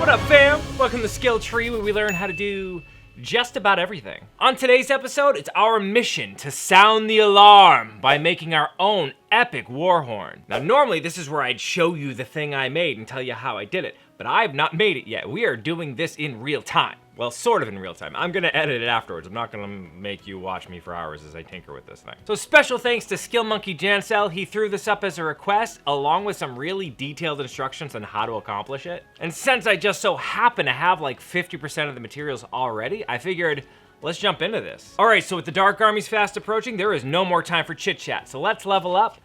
What up, fam? Welcome to SkillTree, where we learn how to do just about everything. On today's episode, it's our mission to sound the alarm by making our own epic war horn. Now, normally this is where I'd show you the thing I made and tell you how I did it, but I've not made it yet. We are doing this in real time. Well, sort of in real time. I'm gonna edit it afterwards. I'm not gonna make you watch me for hours as I tinker with this thing. So special thanks to Skill Monkey Jancel. He threw this up as a request, along with some really detailed instructions on how to accomplish it. And since I just so happen to have like 50% of the materials already, I figured, let's jump into this. All right, so with the Dark Armies fast approaching, there is no more time for chit chat. So let's level up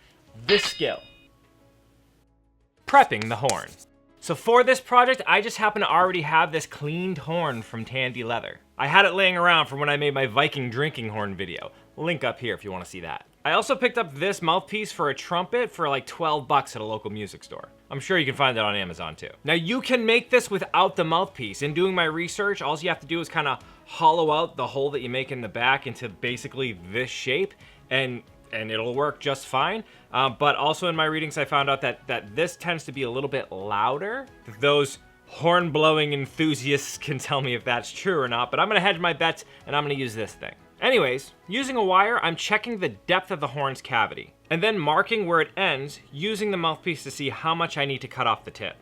this skill. Prepping the horn. So for this project, I just happen to already have this cleaned horn from Tandy leather. I had it laying around from when I made my Viking drinking horn video. Link up here if you want to see that. I also picked up this mouthpiece for a trumpet for like 12 bucks at a local music store. I'm sure you can find that on Amazon too. Now you can make this without the mouthpiece. In doing my research, all you have to do is kind of hollow out the hole that you make in the back into basically this shape, and it'll work just fine. But also in my readings, I found out that this tends to be a little bit louder. Those horn blowing enthusiasts can tell me if that's true or not, but I'm gonna hedge my bets and I'm gonna use this thing. Anyways, using a wire, I'm checking the depth of the horn's cavity and then marking where it ends using the mouthpiece to see how much I need to cut off the tip.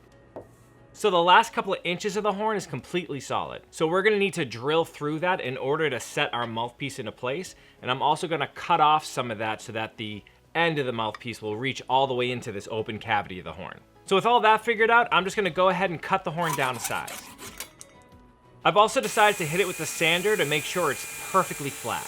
So the last couple of inches of the horn is completely solid. So we're gonna need to drill through that in order to set our mouthpiece into place. And I'm also gonna cut off some of that so that the end of the mouthpiece will reach all the way into this open cavity of the horn. So with all that figured out, I'm just gonna go ahead and cut the horn down to size. I've also decided to hit it with the sander to make sure it's perfectly flat.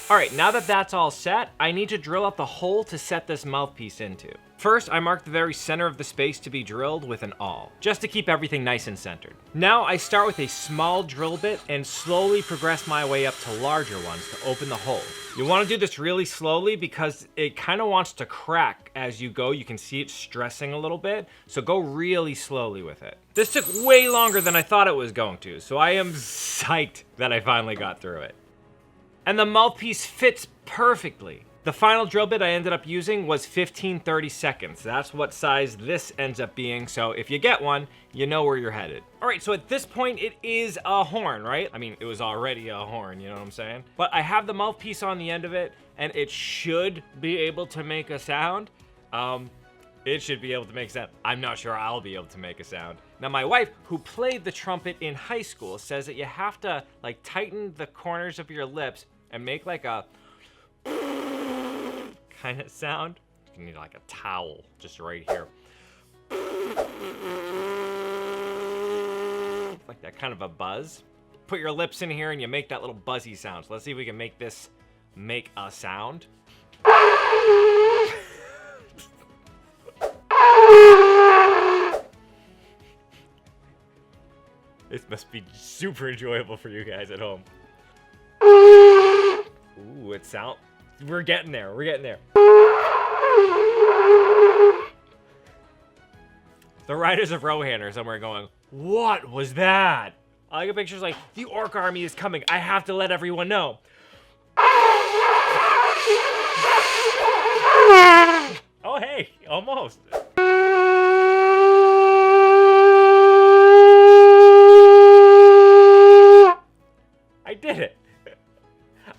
All right, now that that's all set, I need to drill out the hole to set this mouthpiece into. First, I mark the very center of the space to be drilled with an awl, just to keep everything nice and centered. Now, I start with a small drill bit and slowly progress my way up to larger ones to open the hole. You want to do this really slowly because it kind of wants to crack as you go. You can see it stressing a little bit, so go really slowly with it. This took way longer than I thought it was going to, so I am psyched that I finally got through it. And the mouthpiece fits perfectly. The final drill bit I ended up using was 15/32. That's what size this ends up being, so if you get one, you know where you're headed. All right, so at this point, it is a horn, right? I mean, it was already a horn, you know what I'm saying? But I have the mouthpiece on the end of it, and it should be able to make a sound. It should be able to make a sound. I'm not sure I'll be able to make a sound. Now, my wife, who played the trumpet in high school, says that you have to, like, tighten the corners of your lips and make, like, a kind of sound. You need like a towel just right here. Like that kind of a buzz. Put your lips in here and you make that little buzzy sound. So let's see if we can make this make a sound. This must be super enjoyable for you guys at home. Ooh, it sounds... We're getting there. We're getting there. The riders of Rohan are somewhere going, what was that? I get pictures like, the orc army is coming. I have to let everyone know. Oh, hey, almost. I did it.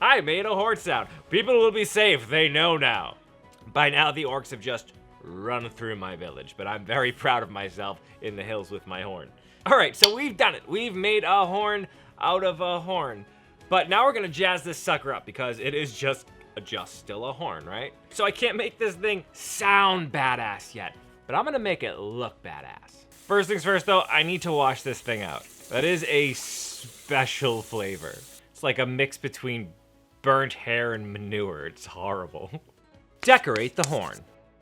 I made a horn sound. People will be safe, they know now. By now, the orcs have just run through my village, but I'm very proud of myself in the hills with my horn. All right, so we've done it. We've made a horn out of a horn. But now we're gonna jazz this sucker up because it is just still a horn, right? So I can't make this thing sound badass yet, but I'm gonna make it look badass. First things first though, I need to wash this thing out. That is a special flavor. It's like a mix between burnt hair and manure. It's horrible. Decorate the horn.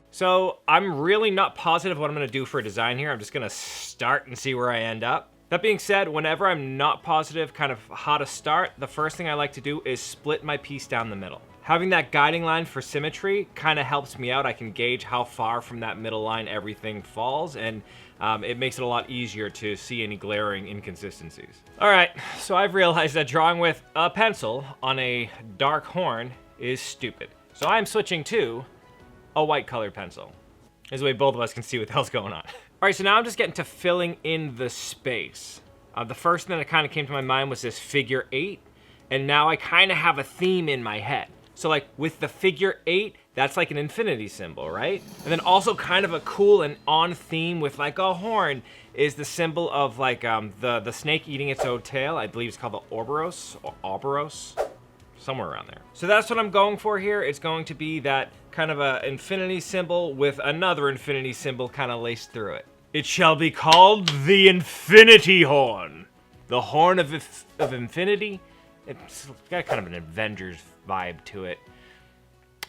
So I'm really not positive what I'm gonna do for a design here. I'm just gonna start and see where I end up. That being said, whenever I'm not positive kind of how to start, the first thing I like to do is split my piece down the middle. Having that guiding line for symmetry kind of helps me out. I can gauge how far from that middle line everything falls, and it makes it a lot easier to see any glaring inconsistencies. All right, so I've realized that drawing with a pencil on a dark horn is stupid. So I'm switching to a white colored pencil. This way both of us can see what the hell's going on. All right, so now I'm just getting to filling in the space. The first thing that kind of came to my mind was this figure 8, and now I kind of have a theme in my head. So like with the figure 8, that's like an infinity symbol, right? And then also kind of a cool and on theme with like a horn is the symbol of like the snake eating its own tail. I believe it's called the Ouroboros or Ouroboros, somewhere around there. So that's what I'm going for here. It's going to be that kind of a infinity symbol with another infinity symbol kind of laced through it. It shall be called the Infinity Horn. The Horn of Infinity. It's got kind of an Avengers vibe to it.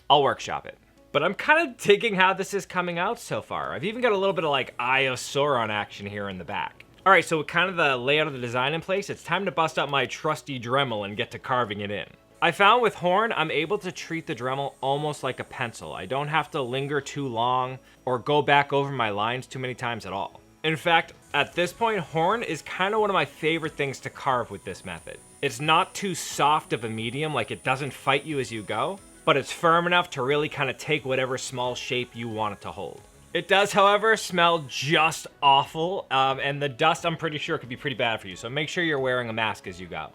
I'll workshop it. But I'm kind of digging how this is coming out so far. I've even got a little bit of like Eye of Sauron action here in the back. All right, so with kind of the layout of the design in place, it's time to bust out my trusty Dremel and get to carving it in. I found with horn, I'm able to treat the Dremel almost like a pencil. I don't have to linger too long or go back over my lines too many times at all. In fact, at this point, horn is kind of one of my favorite things to carve with this method. It's not too soft of a medium, like it doesn't fight you as you go, but it's firm enough to really kind of take whatever small shape you want it to hold. It does, however, smell just awful, and the dust I'm pretty sure could be pretty bad for you, so make sure you're wearing a mask as you go.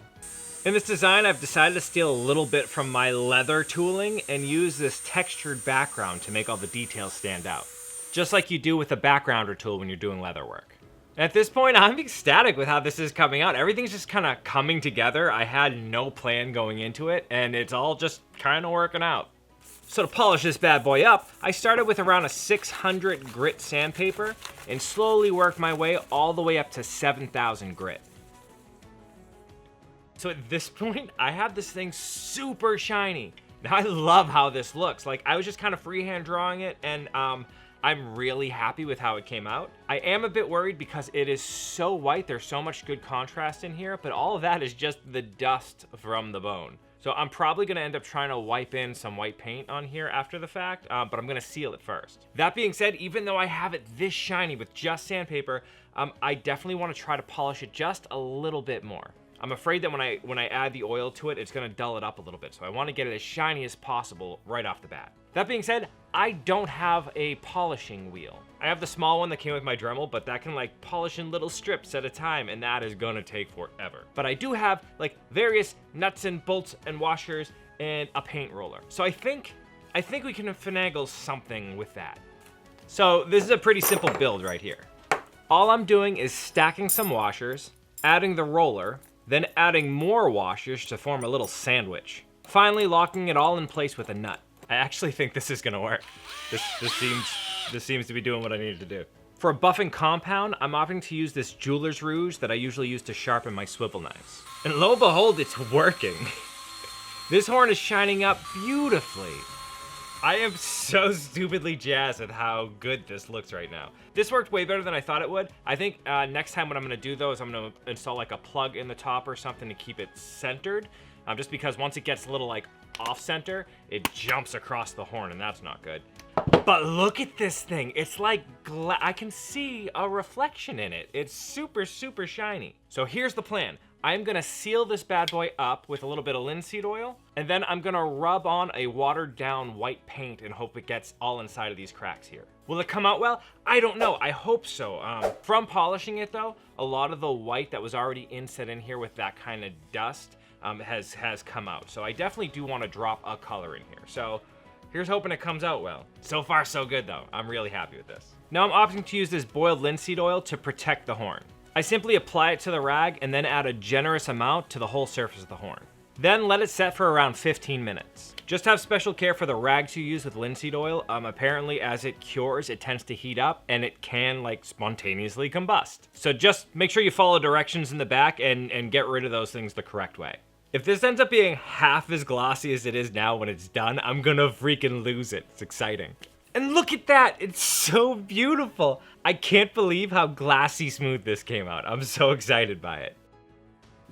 In this design, I've decided to steal a little bit from my leather tooling and use this textured background to make all the details stand out. Just like you do with a backgrounder tool when you're doing leather work. At this point, I'm ecstatic with how this is coming out. Everything's just kind of coming together. I had no plan going into it, and it's all just kind of working out. So to polish this bad boy up, I started with around a 600 grit sandpaper and slowly worked my way all the way up to 7,000 grit. So at this point, I have this thing super shiny. Now I love how this looks. Like I was just kind of freehand drawing it, and I'm really happy with how it came out. I am a bit worried because it is so white. There's so much good contrast in here, but all of that is just the dust from the bone. So I'm probably gonna end up trying to wipe in some white paint on here after the fact, but I'm gonna seal it first. That being said, even though I have it this shiny with just sandpaper, I definitely wanna try to polish it just a little bit more. I'm afraid that when I add the oil to it, it's gonna dull it up a little bit. So I wanna get it as shiny as possible right off the bat. That being said, I don't have a polishing wheel. I have the small one that came with my Dremel, but that can like polish in little strips at a time, and that is gonna take forever. But I do have like various nuts and bolts and washers and a paint roller. So I think we can finagle something with that. So this is a pretty simple build right here. All I'm doing is stacking some washers, adding the roller, then adding more washers to form a little sandwich. Finally locking it all in place with a nut. I actually think this is gonna work. This seems to be doing what I needed to do. For a buffing compound, I'm opting to use this jeweler's rouge that I usually use to sharpen my swivel knives. And lo and behold, it's working. This horn is shining up beautifully. I am so stupidly jazzed at how good this looks right now. This worked way better than I thought it would. I think next time what I'm gonna do though is I'm gonna install like a plug in the top or something to keep it centered. Just because once it gets a little like off center, it jumps across the horn and that's not good. But look at this thing. It's like, I can see a reflection in it. It's super, super shiny. So here's the plan. I'm gonna seal this bad boy up with a little bit of linseed oil, and then I'm gonna rub on a watered down white paint and hope it gets all inside of these cracks here. Will it come out well? I don't know, I hope so. From polishing it though, a lot of the white that was already inset in here with that kind of dust has come out. So I definitely do wanna drop a color in here. So here's hoping it comes out well. So far so good though, I'm really happy with this. Now I'm opting to use this boiled linseed oil to protect the horn. I simply apply it to the rag and then add a generous amount to the whole surface of the horn. Then let it set for around 15 minutes. Just have special care for the rags you use with linseed oil. Apparently as it cures, it tends to heat up and it can like spontaneously combust. So just make sure you follow directions in the back and get rid of those things the correct way. If this ends up being half as glossy as it is now when it's done, I'm gonna freaking lose it. It's exciting. And look at that, it's so beautiful. I can't believe how glassy smooth this came out. I'm so excited by it.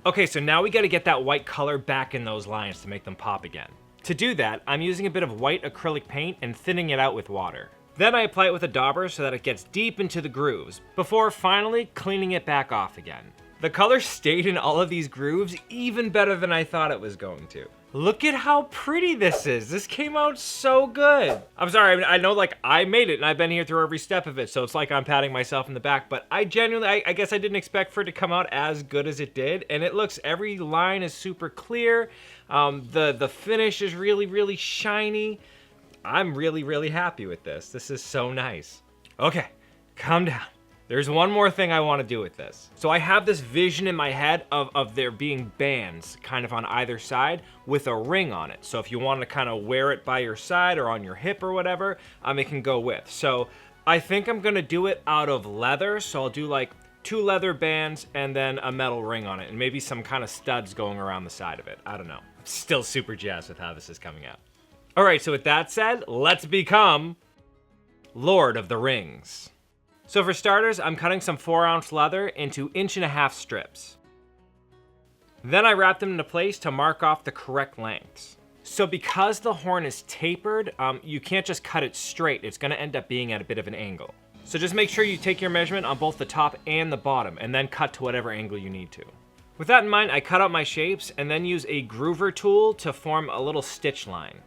Okay, so now we gotta get that white color back in those lines to make them pop again. To do that, I'm using a bit of white acrylic paint and thinning it out with water. Then I apply it with a dauber so that it gets deep into the grooves, before finally cleaning it back off again. The color stayed in all of these grooves even better than I thought it was going to. Look at how pretty this is. This came out so good. I'm sorry, I know like I made it and I've been here through every step of it, so it's like I'm patting myself in the back, but I genuinely, I guess I didn't expect for it to come out as good as it did, and it looks, every line is super clear. The finish is really, really shiny. I'm really, really happy with this. This is so nice. Okay, calm down. There's one more thing I want to do with this. So I have this vision in my head of there being bands kind of on either side with a ring on it. So if you want to kind of wear it by your side or on your hip or whatever, it can go with. So I think I'm gonna do it out of leather. So I'll do like 2 leather bands and then a metal ring on it and maybe some kind of studs going around the side of it. I don't know. I'm still super jazzed with how this is coming out. All right, so with that said, let's become Lord of the Rings. So for starters, I'm cutting some 4-ounce leather into 1.5-inch strips. Then I wrap them into place to mark off the correct lengths. So because the horn is tapered, you can't just cut it straight. It's gonna end up being at a bit of an angle. So just make sure you take your measurement on both the top and the bottom, and then cut to whatever angle you need to. With that in mind, I cut out my shapes and then use a groover tool to form a little stitch line.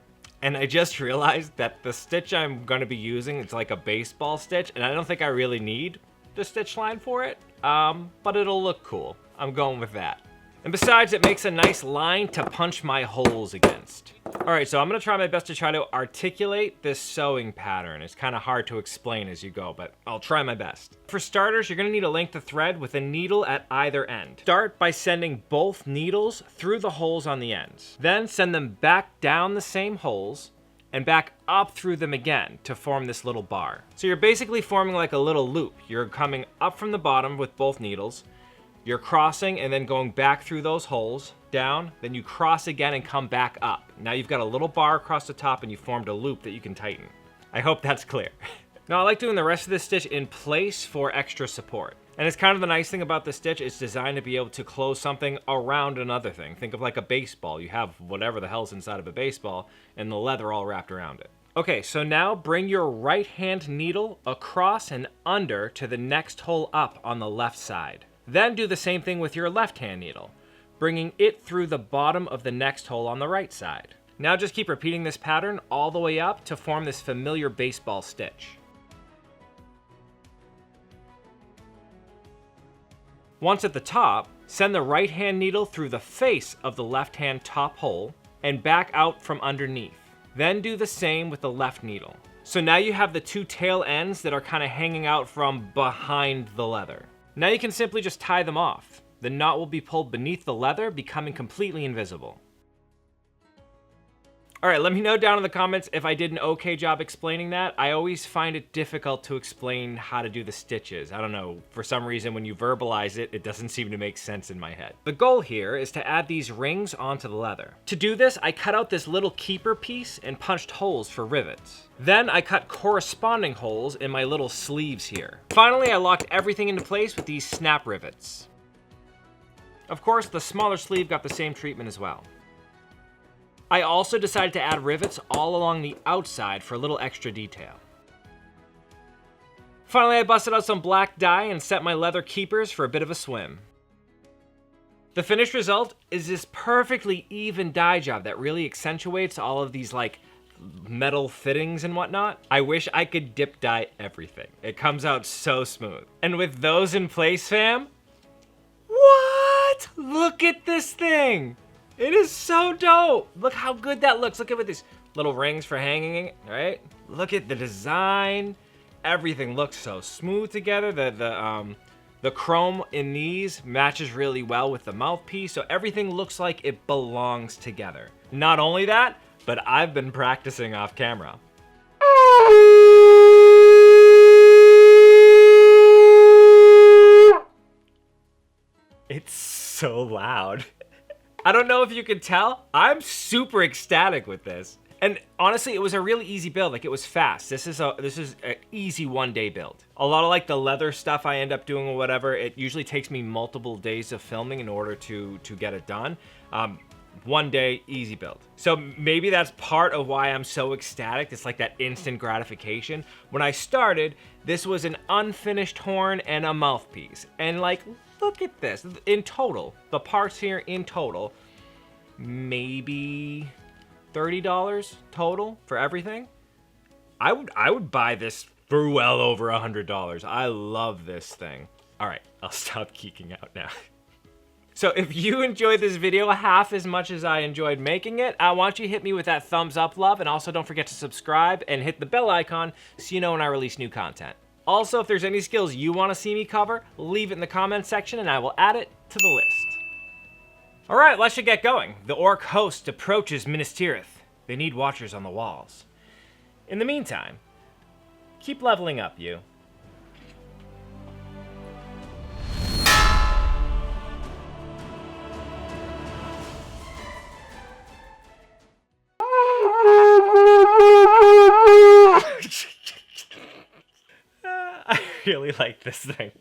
And I just realized that the stitch I'm gonna be using, it's like a baseball stitch, and I don't think I really need the stitch line for it, but it'll look cool. I'm going with that. And besides, it makes a nice line to punch my holes against. All right, so I'm gonna try my best to try to articulate this sewing pattern. It's kind of hard to explain as you go, but I'll try my best. For starters, you're gonna need a length of thread with a needle at either end. Start by sending both needles through the holes on the ends. Then send them back down the same holes and back up through them again to form this little bar. So you're basically forming like a little loop. You're coming up from the bottom with both needles, you're crossing and then going back through those holes, down, then you cross again and come back up. Now you've got a little bar across the top and you formed a loop that you can tighten. I hope that's clear. Now I like doing the rest of this stitch in place for extra support. And it's kind of the nice thing about the stitch, it's designed to be able to close something around another thing. Think of like a baseball. You have whatever the hell's inside of a baseball and the leather all wrapped around it. Okay, so now bring your right hand needle across and under to the next hole up on the left side. Then do the same thing with your left hand needle, bringing it through the bottom of the next hole on the right side. Now just keep repeating this pattern all the way up to form this familiar baseball stitch. Once at the top, send the right hand needle through the face of the left hand top hole and back out from underneath. Then do the same with the left needle. So now you have the 2 tail ends that are kind of hanging out from behind the leather. Now you can simply just tie them off. The knot will be pulled beneath the leather, becoming completely invisible. All right, let me know down in the comments if I did an okay job explaining that. I always find it difficult to explain how to do the stitches. I don't know, for some reason when you verbalize it, it doesn't seem to make sense in my head. The goal here is to add these rings onto the leather. To do this, I cut out this little keeper piece and punched holes for rivets. Then I cut corresponding holes in my little sleeves here. Finally, I locked everything into place with these snap rivets. Of course, the smaller sleeve got the same treatment as well. I also decided to add rivets all along the outside for a little extra detail. Finally, I busted out some black dye and set my leather keepers for a bit of a swim. The finished result is this perfectly even dye job that really accentuates all of these like metal fittings and whatnot. I wish I could dip dye everything. It comes out so smooth. And with those in place, fam, what? Look at this thing. It is so dope. Look how good that looks. Look at with these little rings for hanging it, right? Look at the design. Everything looks so smooth together. The chrome in these matches really well with the mouthpiece, so everything looks like it belongs together. Not only that, but I've been practicing off camera. It's so loud. I don't know if you can tell, I'm super ecstatic with this. And honestly, it was a really easy build, like it was fast. This is an easy 1-day build. A lot of like the leather stuff I end up doing or whatever, it usually takes me multiple days of filming in order to get it done. 1 day, easy build. So maybe that's part of why I'm so ecstatic. It's like that instant gratification. When I started, this was an unfinished horn and a mouthpiece. And like, look at this, in total, the parts here in total, maybe $30 total for everything. I would buy this for well over $100. I love this thing. All right, I'll stop geeking out now. So if you enjoyed this video half as much as I enjoyed making it, I want you to hit me with that thumbs up love, and also don't forget to subscribe and hit the bell icon so you know when I release new content. Also, if there's any skills you want to see me cover, leave it in the comments section and I will add it to the list. All right, let's get going. The orc host approaches Minas Tirith. They need watchers on the walls. In the meantime, keep leveling up, you. I really like this thing.